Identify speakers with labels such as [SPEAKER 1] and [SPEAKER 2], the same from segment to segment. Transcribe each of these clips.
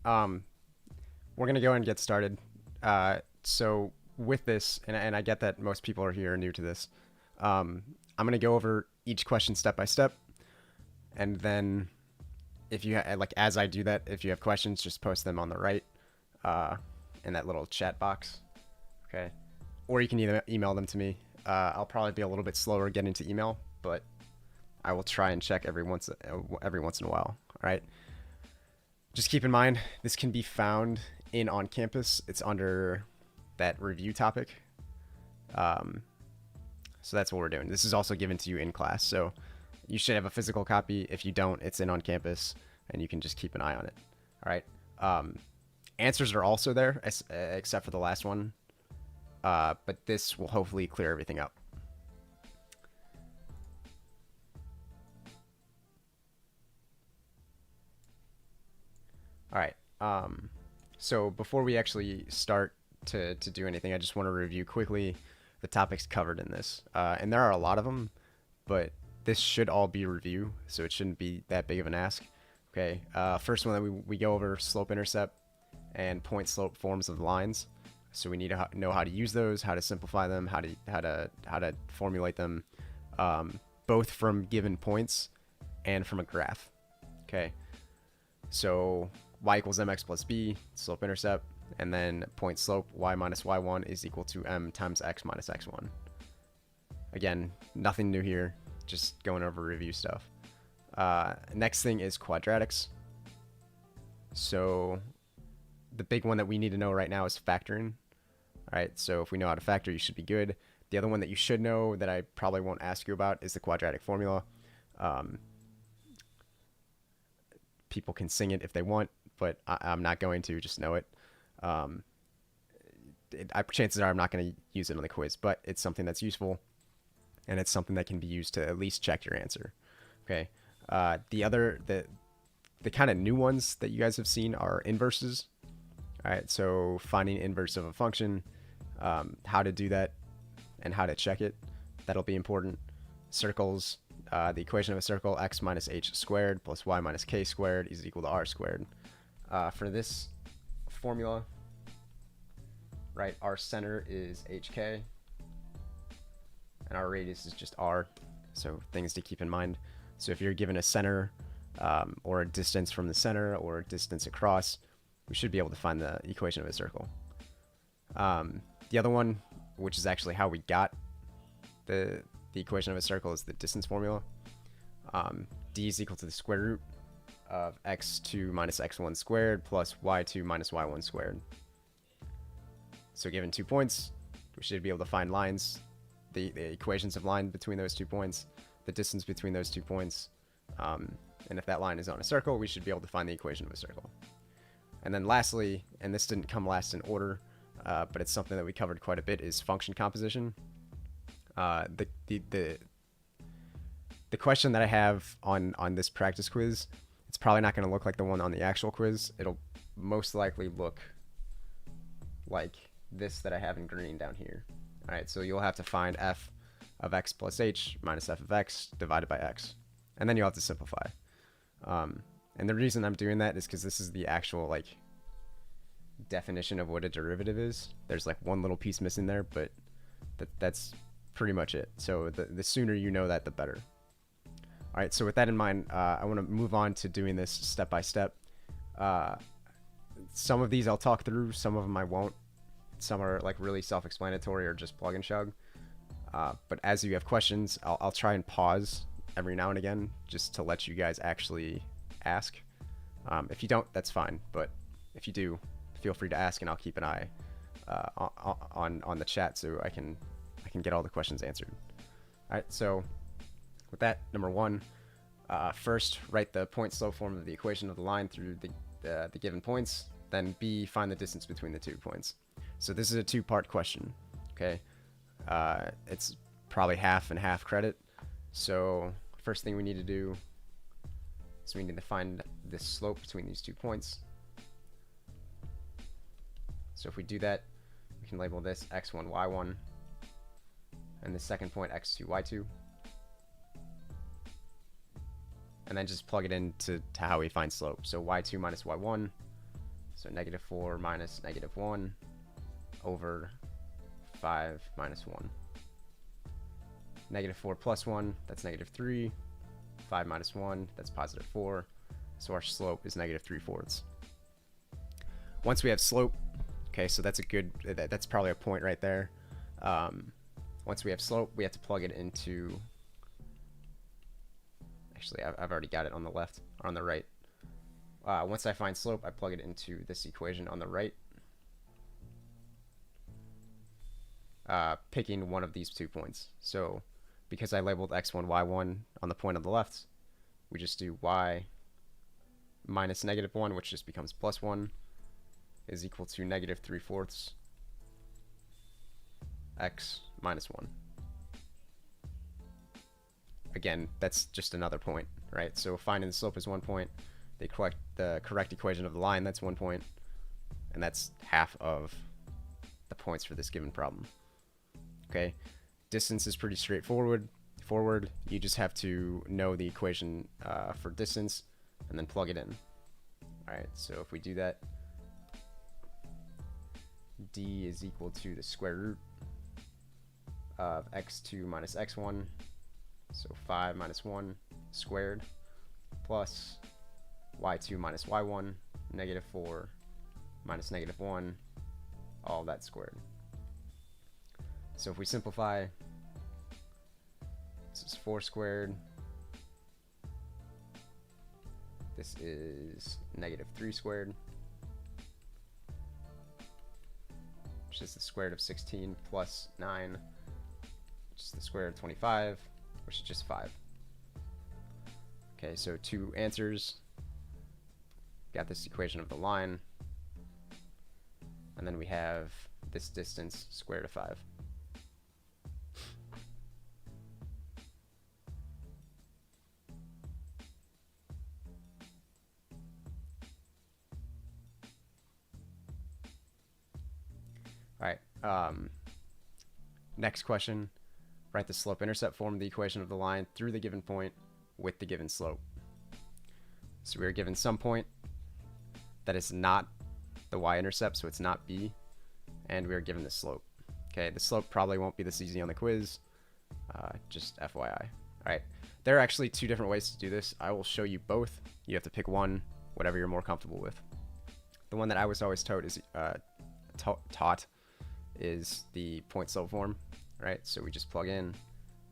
[SPEAKER 1] Um, we're gonna go ahead and get started. So with this, and I get that most people are here new to this. I'm gonna go over each question step by step, and then if you like as I do that, if you have questions, just post them on the right, uh, in that little chat box. Okay, or you can either email them to me. I'll probably be a little bit slower getting to email, but I will try and check every once in a while. All right. Just keep in mind this can be found in OnCampus. It's under that review topic. Um, so that's what we're doing. This is also given to you in class, so you should have a physical copy. If you don't, it's in OnCampus, and you can just keep an eye on it. All right. Answers are also there, except for the last one. But this will hopefully clear everything up. All right. So before we actually start to do anything, I just want to review quickly the topics covered in this. And there are a lot of them, but this should all be review, so it shouldn't be that big of an ask. Okay. First one that we go over slope intercept and point slope forms of lines. So we need to know how to use those, how to simplify them, how to formulate them, both from given points and from a graph. Okay. So y equals mx plus b, slope intercept, and then point slope y minus y1 is equal to m times x minus x1. Again, nothing new here, just going over review stuff. Next thing is quadratics. So the big one that we need to know right now is factoring. All right, so if we know how to factor, you should be good. The other one that you should know that I probably won't ask you about is the quadratic formula. People can sing it if they want, but I'm not going to. Just know it. Chances are I'm not going to use it on the quiz, but it's something that's useful, and it's something that can be used to at least check your answer. Okay. The kind of new ones that you guys have seen are inverses. All right, so finding inverse of a function, how to do that, and how to check it. That'll be important. Circles. The equation of a circle, x minus h squared plus y minus k squared is equal to r squared. For this formula, right, our center is hk, and our radius is just r, so things to keep in mind. So if you're given a center, or a distance from the center, or a distance across, we should be able to find the equation of a circle. The other one, which is actually how we got the equation of a circle, is the distance formula. D is equal to the square root of x2 minus x1 squared plus y2 minus y1 squared. So given 2 points, we should be able to find lines, the equations of line between those 2 points, the distance between those 2 points, and if that line is on a circle, we should be able to find the equation of a circle. And then lastly, and this didn't come last in order, but it's something that we covered quite a bit, is function composition. The question that I have on this practice quiz, it's probably not going to look like the one on the actual quiz. It'll most likely look like this that I have in green down here. All right, so you'll have to find f of x plus h minus f of x divided by x, and then you'll have to simplify. And the reason I'm doing that is because this is the actual like definition of what a derivative is. There's like one little piece missing there, but that's pretty much it. So the sooner you know that, the better. All right, so with that in mind, I want to move on to doing this step by step. Some of these I'll talk through, some of them I won't. Some are like really self-explanatory or just plug and chug. But as you have questions, I'll try and pause every now and again just to let you guys actually ask. If you don't, that's fine. But if you do, feel free to ask, and I'll keep an eye on the chat so I can get all the questions answered. All right, so with that, number one, first write the point slope form of the equation of the line through the given points. Then B, find the distance between the 2 points. So this is a 2-part question. Okay, it's probably half and half credit. So first thing we need to do is we need to find the slope between these 2 points. So if we do that, we can label this x1, y1, and the second point x2, y2. And then just plug it into how we find slope. So y2 minus y1 So -4 minus -1 over 5 minus 1. -4 plus 1, that's -3. 5 minus 1, that's +4. So our slope is -3/4. Once we have slope, okay, so that's a good, that's probably a point right there. Once we have slope, we have to plug it into, actually, I've already got it on the left, or on the right. Once I find slope, I plug it into this equation on the right, picking one of these 2 points. So because I labeled x1, y1 on the point on the left, we just do y minus -1, which just becomes +1, is equal to -3/4 x minus 1. Again, that's just another point, right? So finding the slope is 1 point. The correct equation of the line, that's 1 point. And that's half of the points for this given problem. Okay, distance is pretty straightforward. You just have to know the equation for distance and then plug it in. All right, so if we do that, d is equal to the square root of x2 minus x1, so 5 minus 1 squared, plus y2 minus y1, -4 minus -1, all that squared. So if we simplify, this is 4 squared, this is -3 squared, which is the square root of 16 plus 9, which is the square root of 25, which is just 5. Okay, so 2 answers. Got this equation of the line, and then we have this distance, square root of 5. All right, next question. Write the slope-intercept form of the equation of the line through the given point with the given slope. So we are given some point that is not the y-intercept, so it's not b, and we are given the slope. Okay, the slope probably won't be this easy on the quiz, just FYI. All right, there are actually 2 different ways to do this. I will show you both. You have to pick one, whatever you're more comfortable with. The one that I was always taught is the point slope form, right? So we just plug in.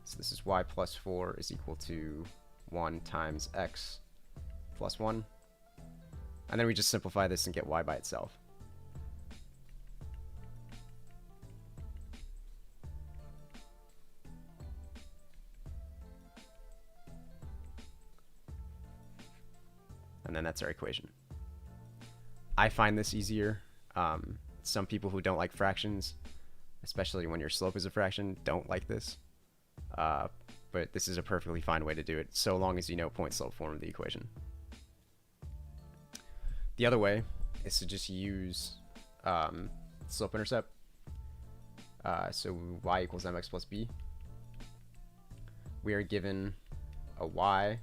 [SPEAKER 1] So this is y plus 4 is equal to 1 times x plus 1. And then we just simplify this and get y by itself. And then that's our equation. I find this easier. Some people who don't like fractions, especially when your slope is a fraction, don't like this. But this is a perfectly fine way to do it, so long as you know point slope form of the equation. The other way is to just use slope-intercept. So y equals mx plus b. We are given a y,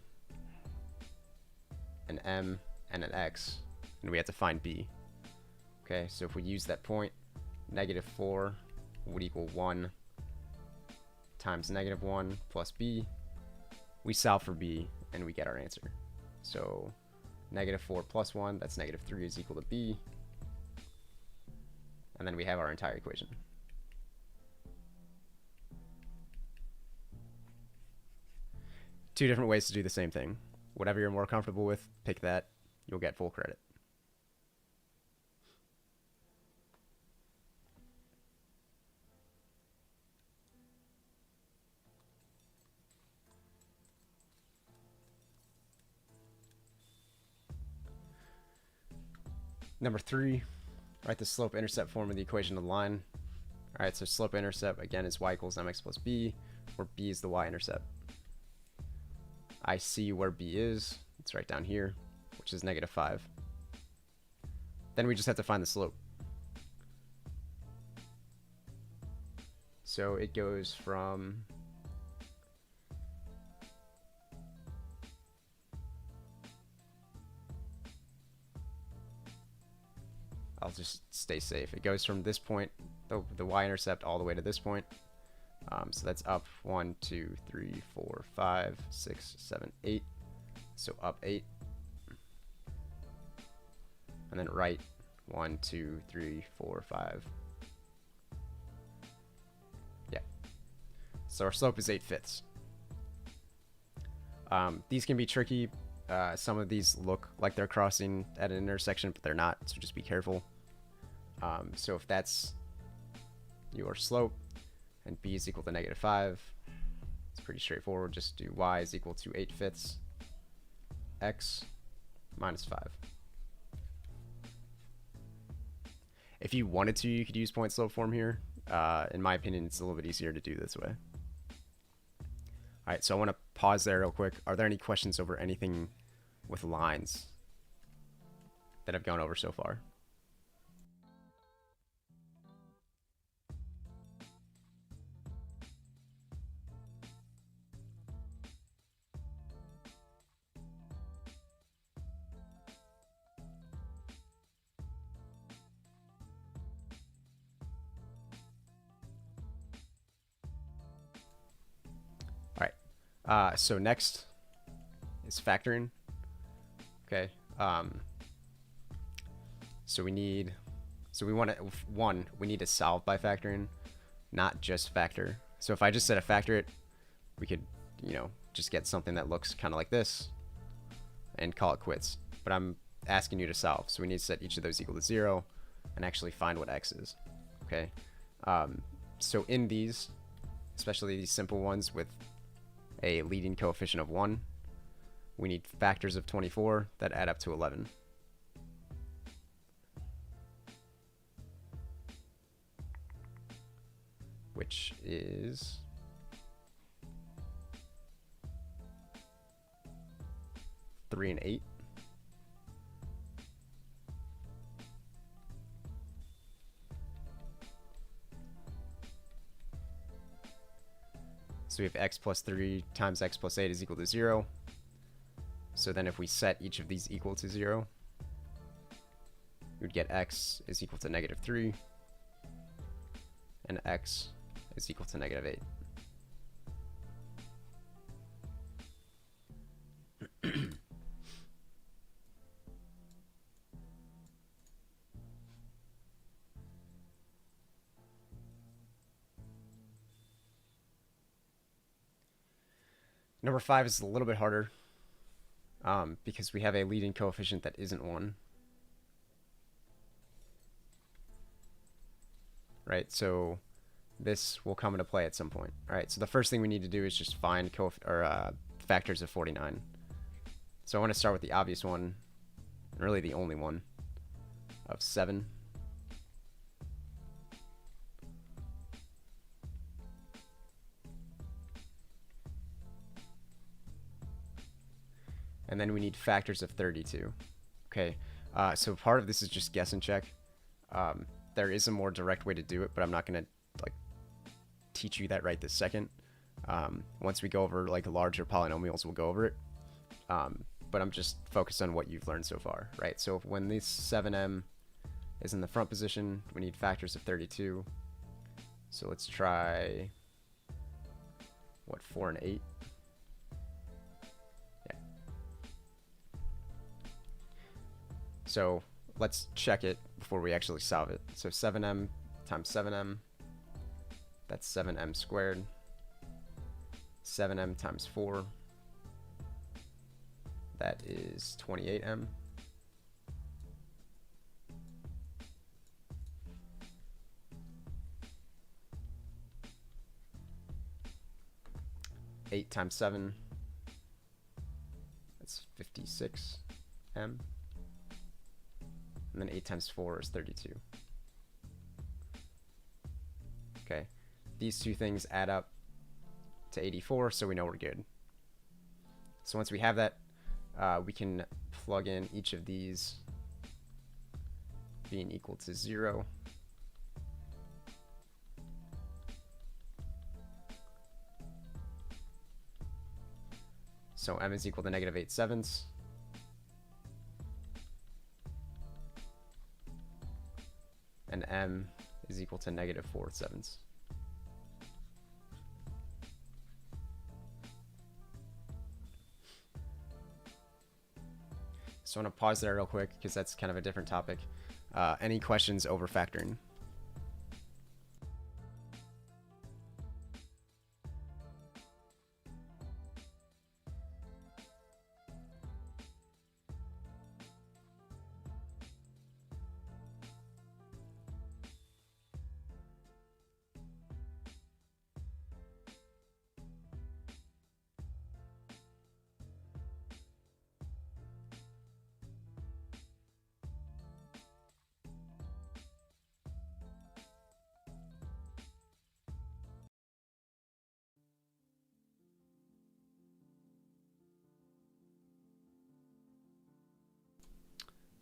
[SPEAKER 1] an m, and an x, and we have to find b. Okay, so if we use that point, -4 would equal 1 times -1 plus b. We solve for b, and we get our answer. So -4 plus 1, that's -3, is equal to b. And then we have our entire equation. Two different ways to do the same thing. Whatever you're more comfortable with, pick that. You'll get full credit. Number 3, write the slope-intercept form of the equation of the line. All right, so slope-intercept, again, is y equals mx plus b, where b is the y-intercept. I see where b is. It's right down here, which is -5. Then we just have to find the slope. So it goes from stay safe. It goes from this point, the y-intercept, all the way to this point. So that's up 1, 2, 3, 4, 5, 6, 7, 8. So up 8. And then right 1, 2, 3, 4, 5. Yeah. So our slope is 8/5. These can be tricky. Some of these look like they're crossing at an intersection, but they're not, so just be careful. So if that's your slope and b is equal to -5, it's pretty straightforward. Just do y is equal to 8/5 x minus 5. If you wanted to, you could use point slope form here. In my opinion, it's a little bit easier to do this way. All right, so I want to pause there real quick. Are there any questions over anything with lines that I've gone over so far? So next is factoring. Okay. So we need to solve by factoring, not just factor. So if I just said a factor it, we could, just get something that looks kind of like this and call it quits. But I'm asking you to solve. So we need to set each of those equal to 0 and actually find what x is. Okay. So in these, especially these simple ones with a leading coefficient of 1, we need factors of 24 that add up to 11. Which is 3 and 8. So we have x plus 3 times x plus 8 is equal to 0. So then if we set each of these equal to 0, we would get x is equal to -3 and x is equal to -8. Number 5 is a little bit harder because we have a leading coefficient that isn't 1. Right, so this will come into play at some point. All right, so the first thing we need to do is just find factors of 49. So I want to start with the obvious one, and really the only one, of 7. And then we need factors of 32. Okay, so part of this is just guess and check. There is a more direct way to do it, but I'm not going to teach you that right this second. Once we go over larger polynomials, we'll go over it. But I'm just focused on what you've learned so far, right? So when this 7m is in the front position, we need factors of 32. So let's try, 4 and 8? Yeah. So let's check it before we actually solve it. So 7m times 7m, that's 7m squared. 7m times 4, that is 28m. Eight times 7, that's 56m. And then 8 times 4 is 32. Okay, these two things add up to 84, so we know we're good. So once we have that, we can plug in each of these being equal to 0. So m is equal to -8/7. And m is equal to negative 4/7. So I want to pause there real quick because that's kind of a different topic. Any questions over factoring?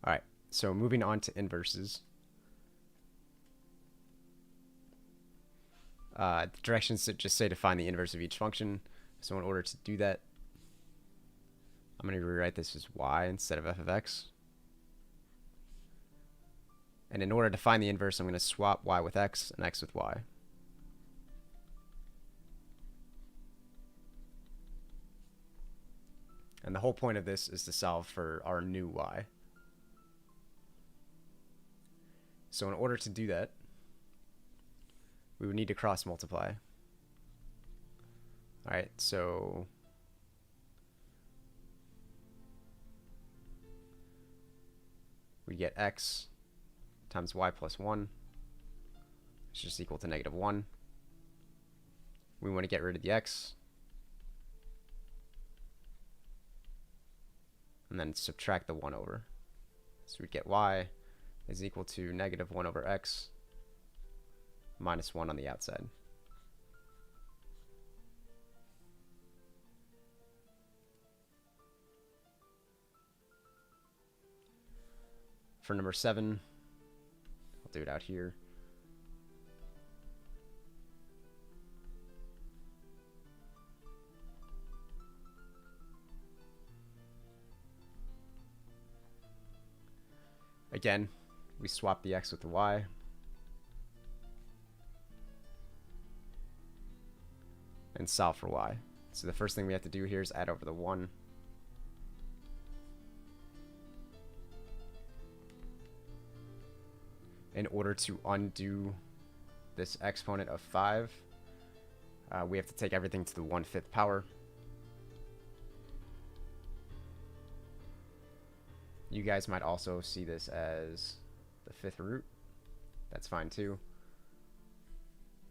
[SPEAKER 1] All right, so moving on to inverses. The directions just say to find the inverse of each function. So in order to do that, I'm going to rewrite this as y instead of f of x. And in order to find the inverse, I'm going to swap y with x and x with y. And the whole point of this is to solve for our new y. So in order to do that, we would need to cross multiply. All right, so we get x times y plus 1, which is just equal to negative 1. We want to get rid of the x, and then subtract the 1 over. So we get y is equal to negative 1 over x minus 1 on the outside. For number 7, I'll do it out here. Again, we swap the x with the y. And solve for y. So the first thing we have to do here is add over the 1. In order to undo this exponent of 5, we have to take everything to the 1/5 power. You guys might also see this as the 5th root. That's fine too.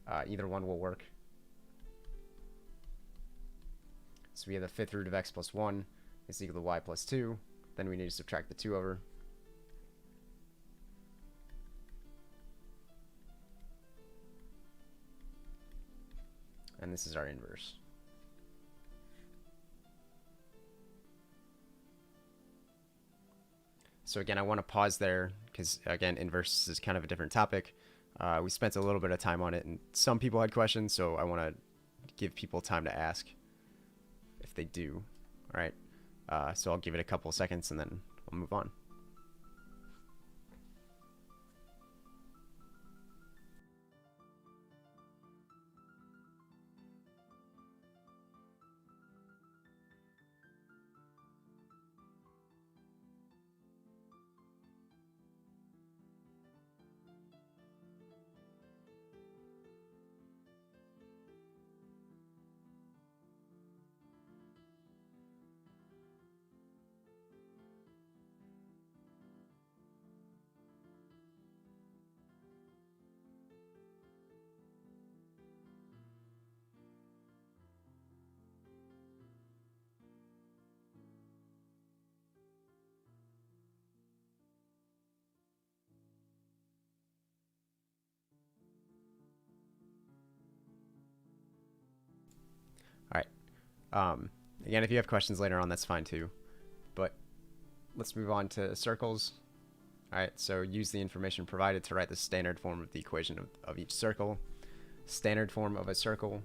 [SPEAKER 1] Either one will work. So we have the 5th root of x plus 1 is equal to y plus 2. Then we need to subtract the 2 over. And this is our inverse. So again, I want to pause there because, again, inverse is kind of a different topic. We spent a little bit of time on it, and some people had questions, so I want to give people time to ask if they do. All right. So I'll give it a couple seconds, and then we'll move on. All right. Again, if you have questions later on, that's fine too. But let's move on to circles. All right, so use the information provided to write the standard form of the equation of each circle. Standard form of a circle.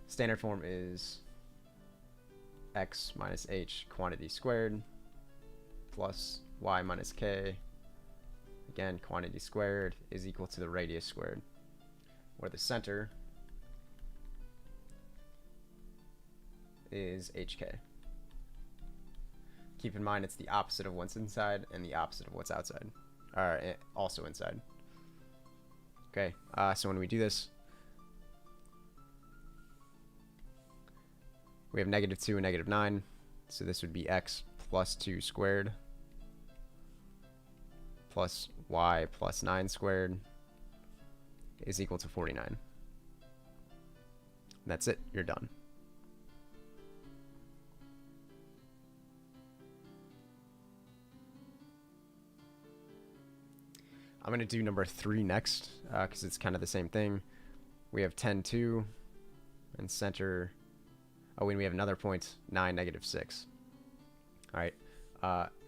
[SPEAKER 1] Standard form is x minus h quantity squared plus y minus k, again, quantity squared, is equal to the radius squared, where the center is hk. Keep in mind it's the opposite of what's inside and the opposite of what's outside, or also inside. Okay, so when we do this, we have -2 and -9, so this would be x plus 2 squared plus y plus 9 squared is equal to 49. And that's it, you're done. I'm going to do number 3 next, because it's kind of the same thing. We have 10, 2, and center. Oh, and we have another point, 9, -6. All right.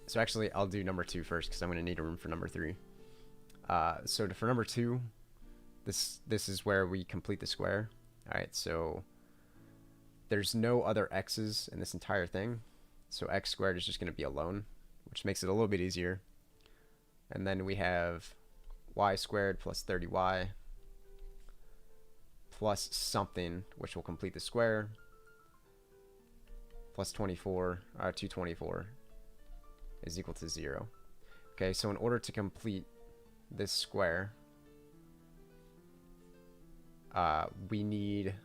[SPEAKER 1] So actually, I'll do number 2 first, because I'm going to need a room for number 3. So for number 2, this is where we complete the square. All right. So there's no other x's in this entire thing. So x squared is just going to be alone, which makes it a little bit easier. And then we have y squared plus 30y plus something, which will complete the square, plus 224 is equal to 0. Okay, so in order to complete this square, we need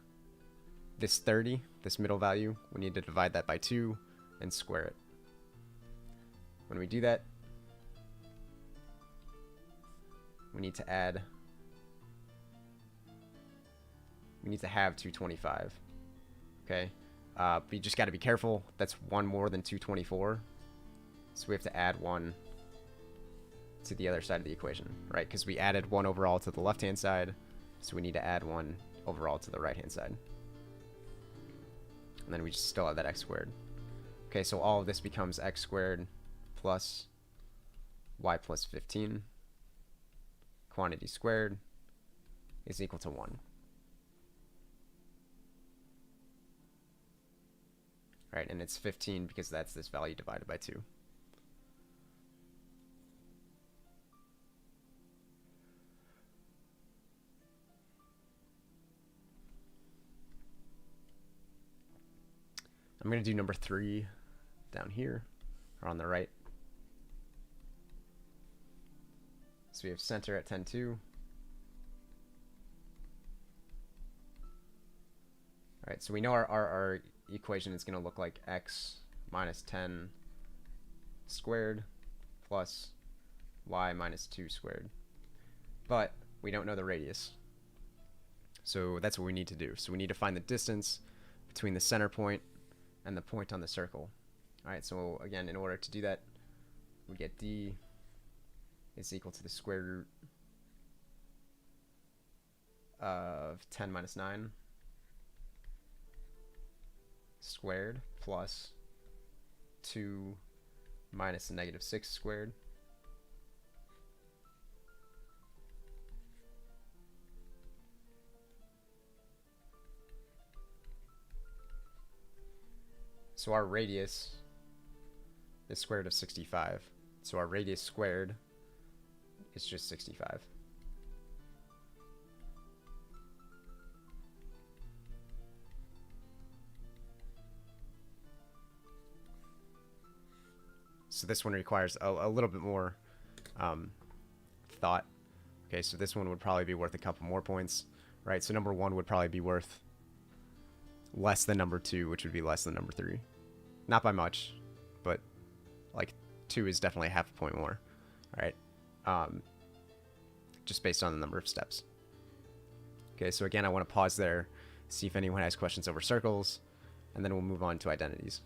[SPEAKER 1] this 30, this middle value, we need to divide that by 2 and square it. When we do that, we need to have 225. Okay, but you just got to be careful. That's one more than 224, so we have to add 1 to the other side of the equation, right? Because we added 1 overall to the left hand side, so we need to add 1 overall to the right hand side, and then we just still have that x squared. Okay, so all of this becomes x squared plus y plus 15 quantity squared is equal to 1. Right, and it's 15 because that's this value divided by 2. I'm going to do number 3 down here, or on the right. So we have center at 10, 2. All right, so we know our equation is going to look like x minus 10 squared plus y minus 2 squared. But we don't know the radius. So that's what we need to do. So we need to find the distance between the center point and the point on the circle. All right, so again, in order to do that, we get d is equal to the square root of 10 minus 9 squared plus 2 minus -6 squared. So our radius is square root of 65. So our radius squared is just 65. So this one requires a little bit more thought. Okay, so this one would probably be worth a couple more points, right? So number 1 would probably be worth less than number 2, which would be less than number 3. Not by much, but like 2 is definitely half a point more, all right? Just based on the number of steps. Okay, so again, I want to pause there, see if anyone has questions over circles, and then we'll move on to identities.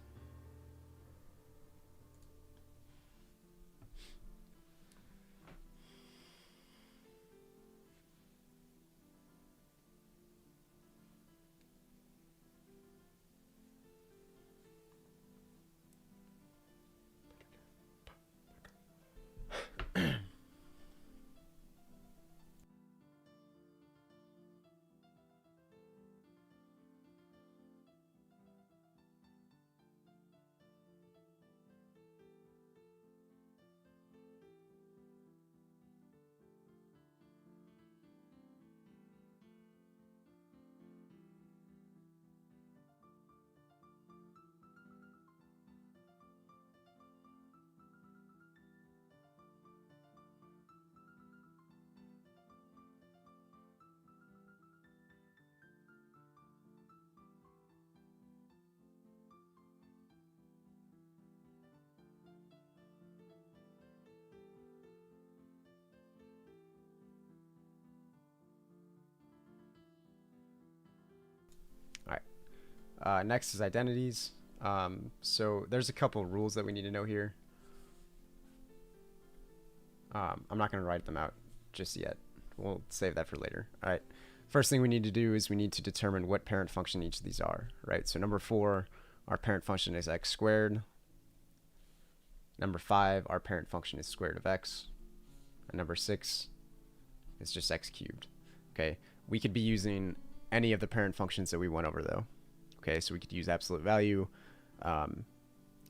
[SPEAKER 1] Next is identities. So there's a couple rules that we need to know here. I'm not going to write them out just yet. We'll save that for later. All right. First thing we need to do is we need to determine what parent function each of these are, right? So number 4, our parent function is x squared. Number 5, our parent function is square root of x. And number 6 is just x cubed. Okay. We could be using any of the parent functions that we went over though. Okay. So we could use absolute value.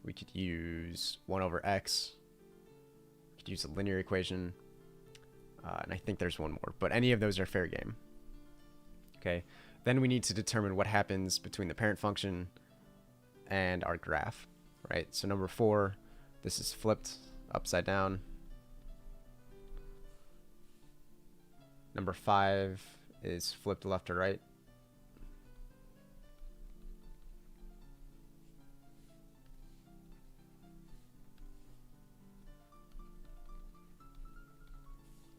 [SPEAKER 1] We could use 1 over x. We could use a linear equation. And I think there's one more, but any of those are fair game. Okay, then we need to determine what happens between the parent function and our graph, right? So number 4, this is flipped upside down. Number 5 is flipped left to right.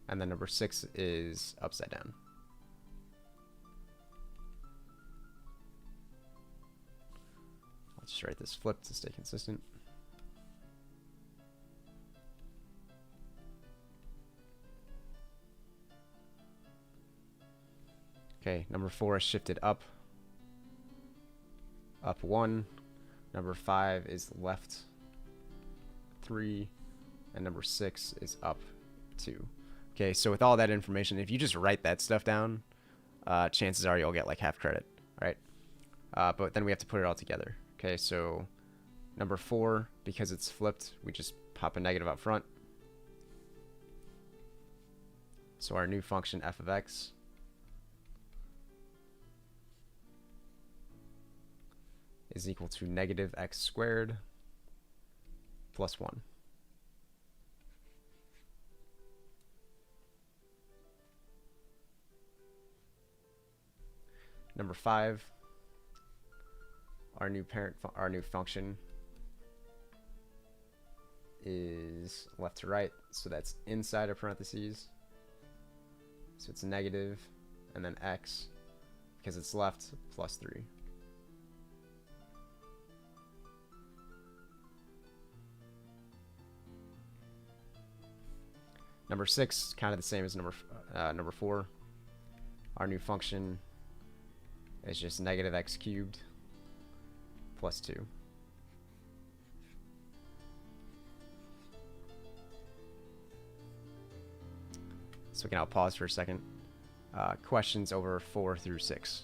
[SPEAKER 1] And then number 6 is upside down. I'll just write this flipped to stay consistent. Okay, number 4 is shifted up 1. Number 5 is left 3. And number 6 is up 2. Okay, so with all that information, if you just write that stuff down, chances are you'll get like half credit, right? But then we have to put it all together. Okay, so number 4, because it's flipped, we just pop a negative up front. So our new function f of x is equal to negative x squared plus 1. Number 5, our new function is left to right, so that's inside of parentheses. So it's negative, and then x, because it's left, plus 3. Number 6, kind of the same as number 4. Our new function is just negative x cubed plus 2. So we can now pause for a second. Questions over 4 through 6.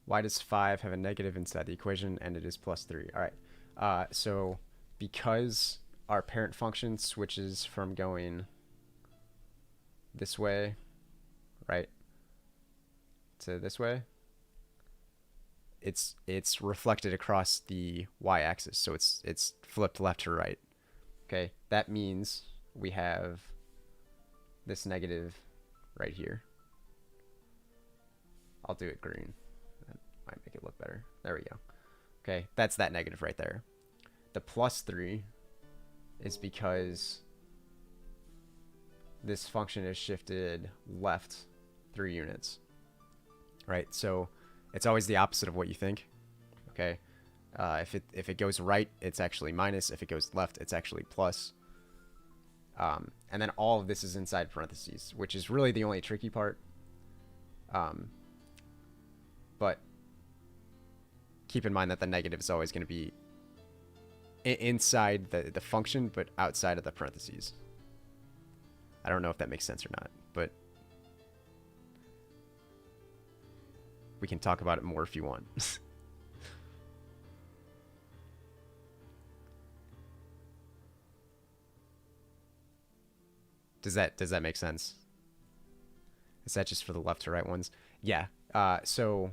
[SPEAKER 1] Why does 5 have a negative inside the equation and it is plus 3? All right. So because our parent function switches from going this way, right, to this way, it's reflected across the y-axis. So it's flipped left to right. Okay. That means we have this negative right here. I'll do it green. Might make it look better. There we go. Okay, that's that negative right there. The plus 3 is because this function is shifted left 3 units. Right? So it's always the opposite of what you think. Okay? If it goes right, it's actually minus. If it goes left, it's actually plus. And then all of this is inside parentheses, which is really the only tricky part. But keep in mind that the negative is always going to be inside the function, but outside of the parentheses. I don't know if that makes sense or not, but we can talk about it more if you want. Does that make sense? Is that just for the left to right ones? Yeah. So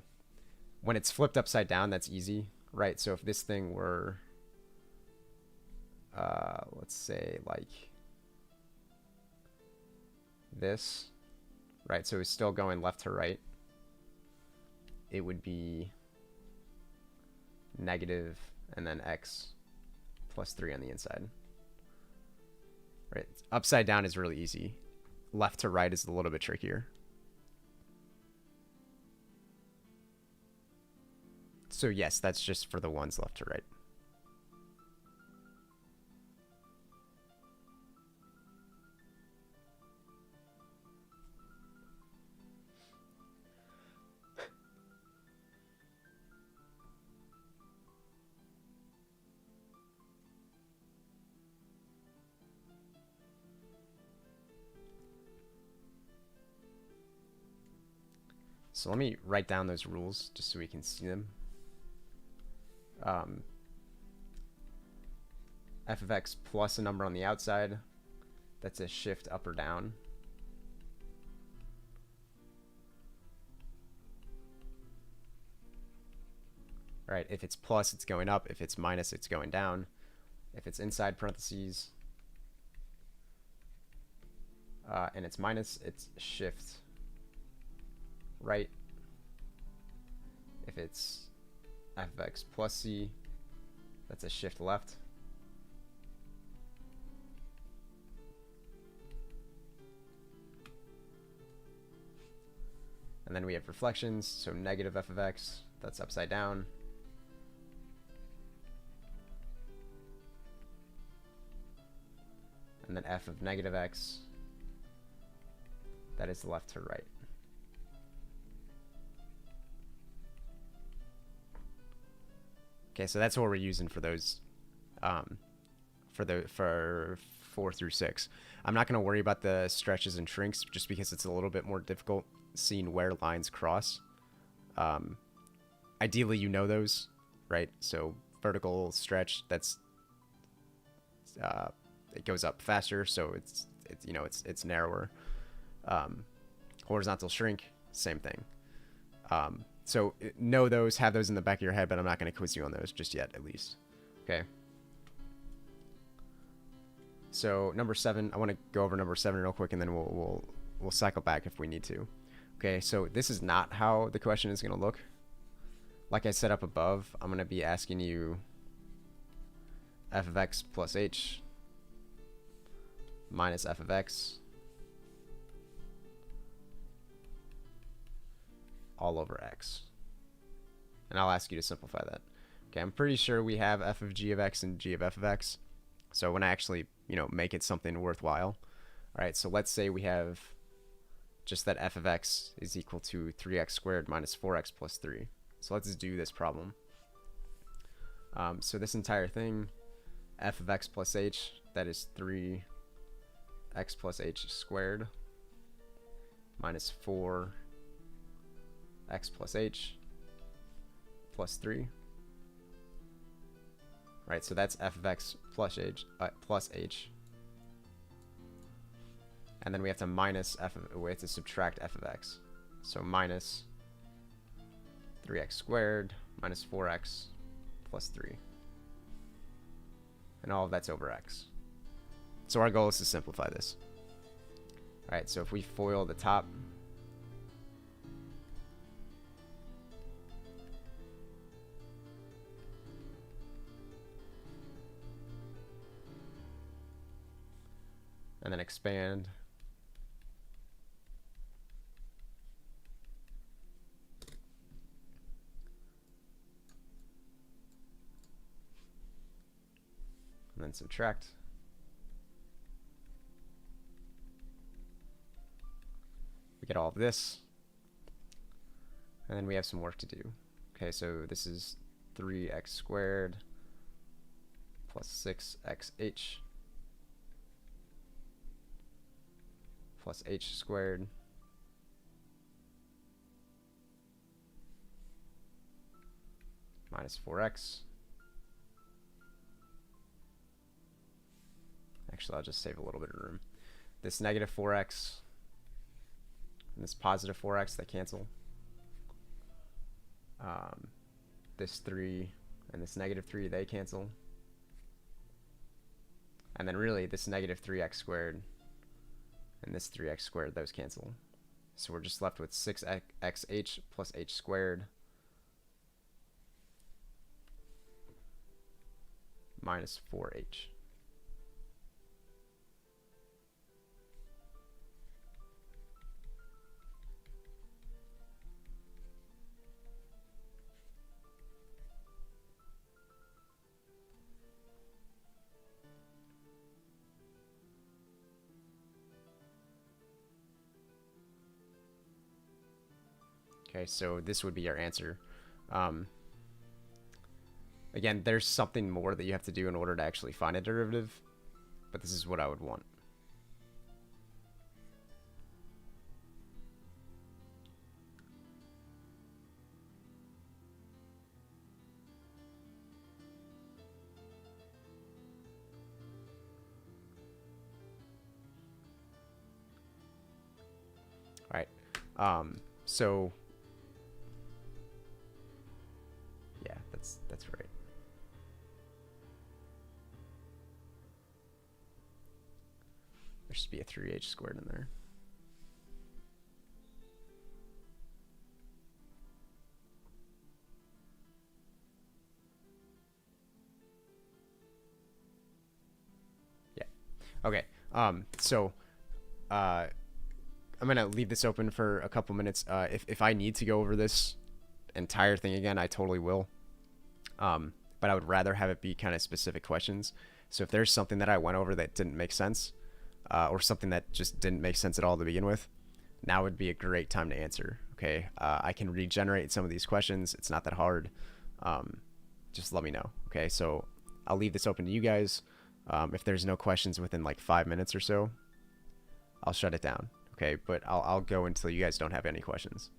[SPEAKER 1] when it's flipped upside down, that's easy, right? So if this thing were, let's say like this, right? So it's still going left to right. It would be negative and then x plus 3 on the inside. Right? Upside down is really easy. Left to right is a little bit trickier. So yes, that's just for the ones left to right. So let me write down those rules just so we can see them. F of x plus a number on the outside, that's a shift up or down. All right, if it's plus, it's going up. If it's minus, it's going down. If it's inside parentheses and it's minus, it's shift right. If it's f of x plus c, that's a shift left. And then we have reflections, so negative f of x, that's upside down. And then f of negative x, that is left to right. Okay, so that's what we're using for those, for 4 through 6. I'm not going to worry about the stretches and shrinks just because it's a little bit more difficult seeing where lines cross. Ideally, you know those, right? So vertical stretch, that's it goes up faster, so it's narrower. Horizontal shrink, same thing. So know those, have those in the back of your head, but I'm not going to quiz you on those just yet, at least. Okay. So number 7, I want to go over number 7 real quick, and then we'll cycle back if we need to. Okay, so this is not how the question is going to look. Like I set up above, I'm going to be asking you f of x plus h minus f of x all over x. And I'll ask you to simplify that. Okay, I'm pretty sure we have f of g of x and g of f of x. So when I actually, make it something worthwhile. All right, so let's say we have just that f of x is equal to 3x squared minus 4x plus 3. So let's do this problem. So this entire thing, f of x plus h, that is 3x plus h squared minus 4x plus h plus 3. Right, so that's f of x plus h. And then we have to minus we have to subtract f of x. So minus 3x squared minus 4x plus 3. And all of that's over x. So our goal is to simplify this. All right, so if we FOIL the top, and then expand, and then subtract, we get all of this, and then we have some work to do. Okay, so this is 3x squared plus 6xh plus h squared minus 4x. Actually, I'll just save a little bit of room. This negative 4x and this positive 4x, they cancel. This 3 and this negative 3, they cancel. And then really, this negative 3x squared and this 3x squared, those cancel. So we're just left with 6xh plus h squared minus 4h. Okay, so this would be our answer. Again, there's something more that you have to do in order to actually find a derivative, but this is what I would want. All right, so yeah, that's right. There should be a 3h squared in there. Yeah. Okay. I'm gonna leave this open for a couple minutes. If I need to go over this entire thing again, I totally will. But I would rather have it be kind of specific questions. So if there's something that I went over that didn't make sense, or something that just didn't make sense at all to begin with, now would be a great time to answer. Okay, I can regenerate some of these questions. It's not that hard. Just let me know. Okay, so I'll leave this open to you guys. If there's no questions within like 5 minutes or so, I'll shut it down. Okay, but I'll go until you guys don't have any questions.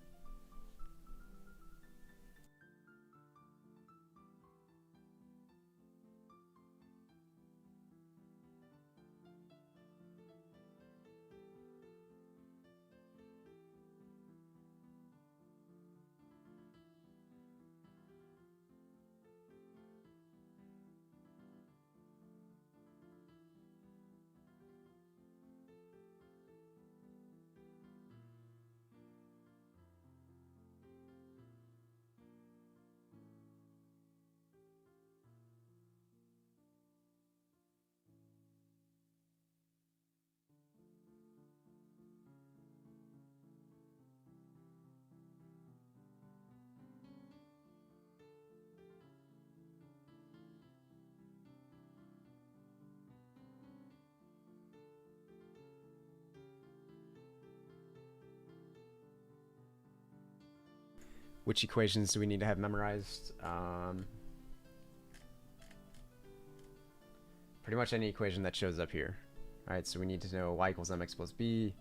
[SPEAKER 1] Which equations do we need to have memorized? Pretty much any equation that shows up here. All right, so we need to know y equals mx plus b.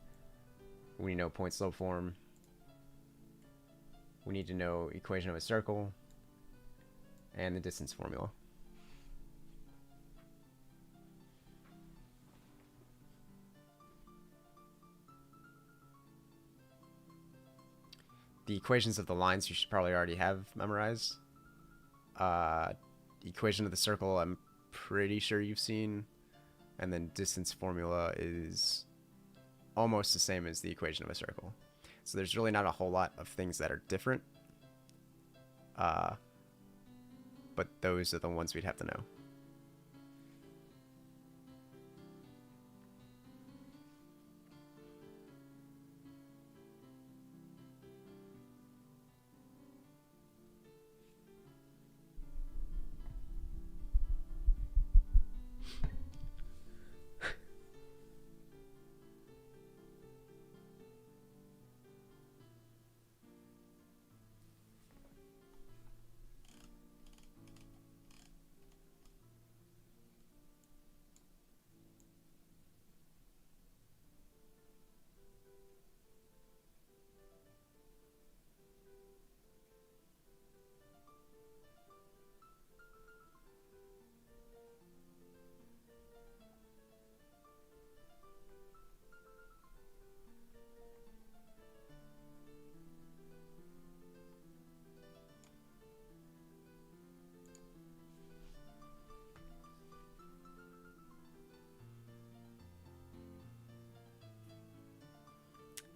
[SPEAKER 1] We know point slope form. We need to know equation of a circle and the distance formula. The equations of the lines you should probably already have memorized. Equation of the circle I'm pretty sure you've seen. And then distance formula is almost the same as the equation of a circle. So there's really not a whole lot of things that are different. But those are the ones we'd have to know.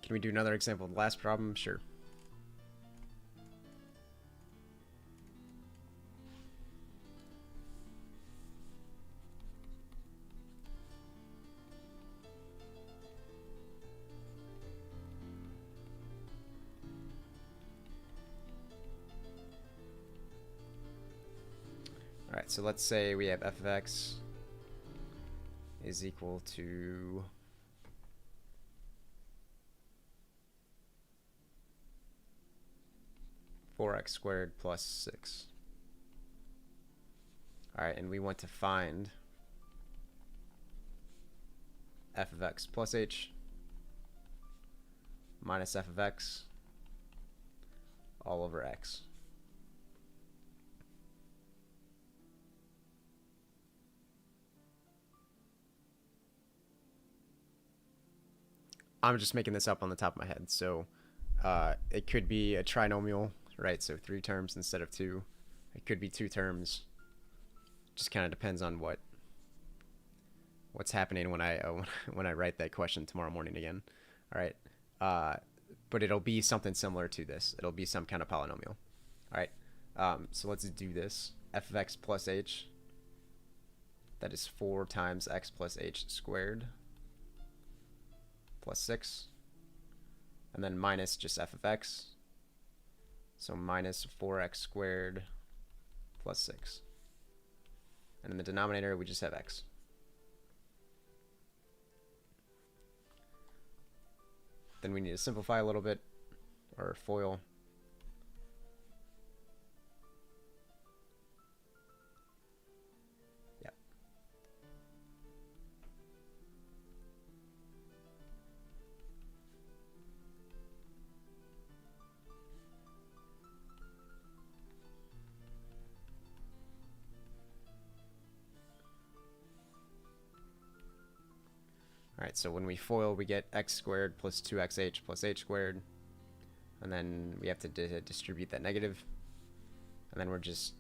[SPEAKER 1] Can we do another example of the last problem? Sure. All right, so let's say we have f of x is equal to 4x squared plus 6. All right, and we want to find f of x plus h minus f of x all over x. I'm just making this up on the top of my head, so it could be a trinomial, right? So 3 terms instead of 2. It could be 2 terms. Just kind of depends on what's happening when I write that question tomorrow morning again. All right, but it'll be something similar to this. It'll be some kind of polynomial. All right, so let's do this. F of x plus h. That is 4 times x plus h squared plus 6, and then minus just f of x, so minus 4x squared plus 6, and in the denominator we just have x. Then we need to simplify a little bit, or FOIL. Alright, so when we FOIL, we get x squared plus 2xh plus h squared. And then we have to distribute that negative. And then we're just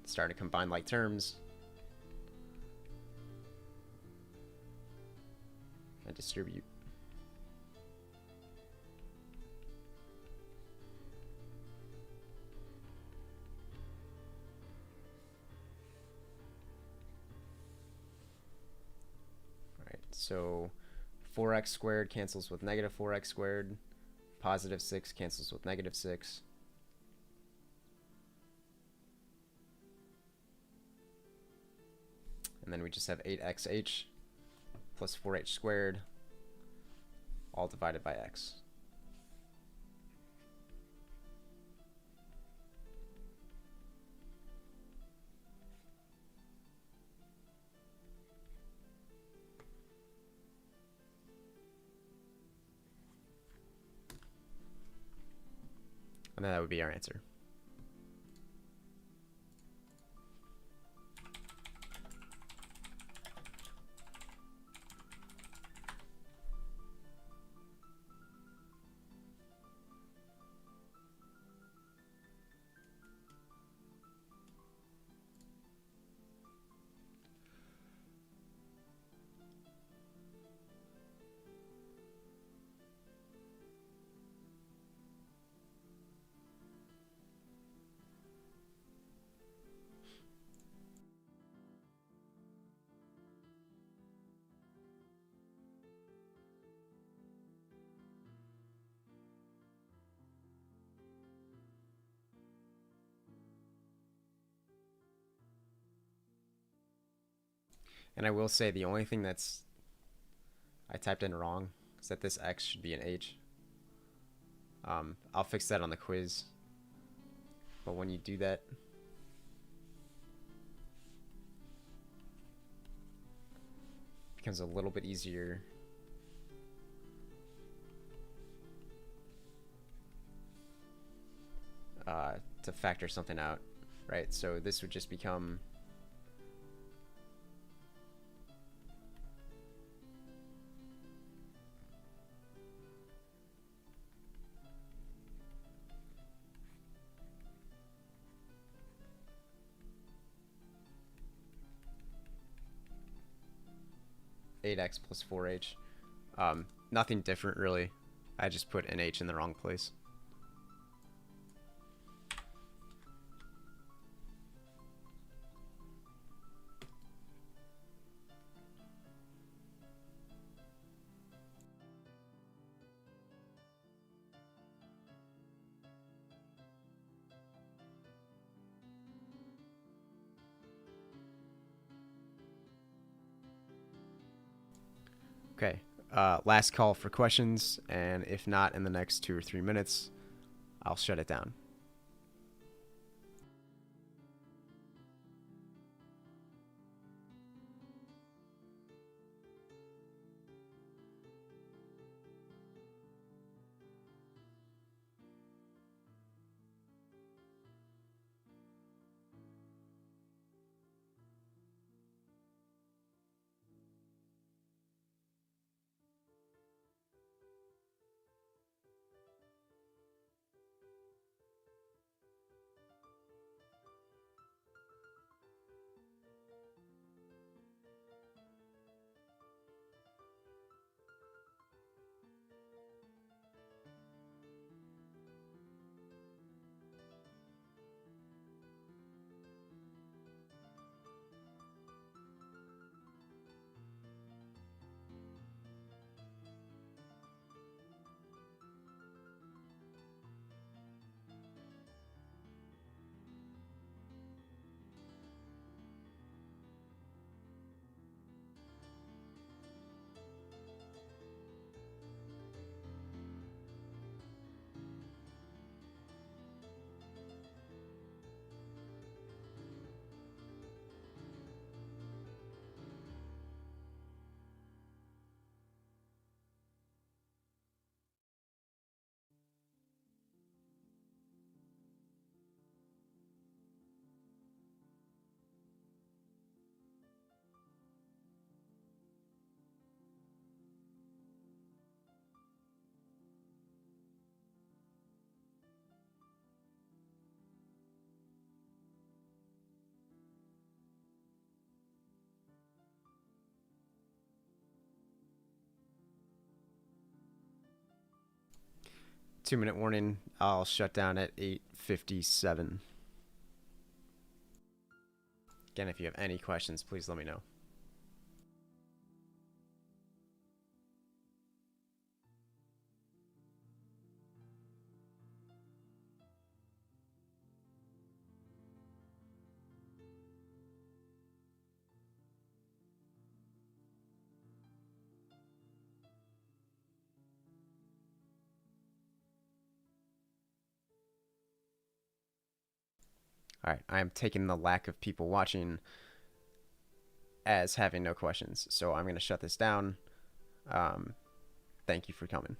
[SPEAKER 1] starting to combine like terms. And distribute. So 4x squared cancels with negative 4x squared. Positive 6 cancels with negative 6. And then we just have 8xh plus 4h squared, all divided by x. And that would be our answer. And I will say the only thing that's I typed in wrong is that this x should be an h. I'll fix that on the quiz. But when you do that, it becomes a little bit easier to factor something out, right? So this would just become (8x plus 4h). Nothing different really. I just put an H in the wrong place. Okay, last call for questions, and if not in the next 2 or 3 minutes, I'll shut it down. Two-minute warning. I'll shut down at 8:57. Again, if you have any questions, please let me know. All right, I am taking the lack of people watching as having no questions, so I'm going to shut this down. Thank you for coming.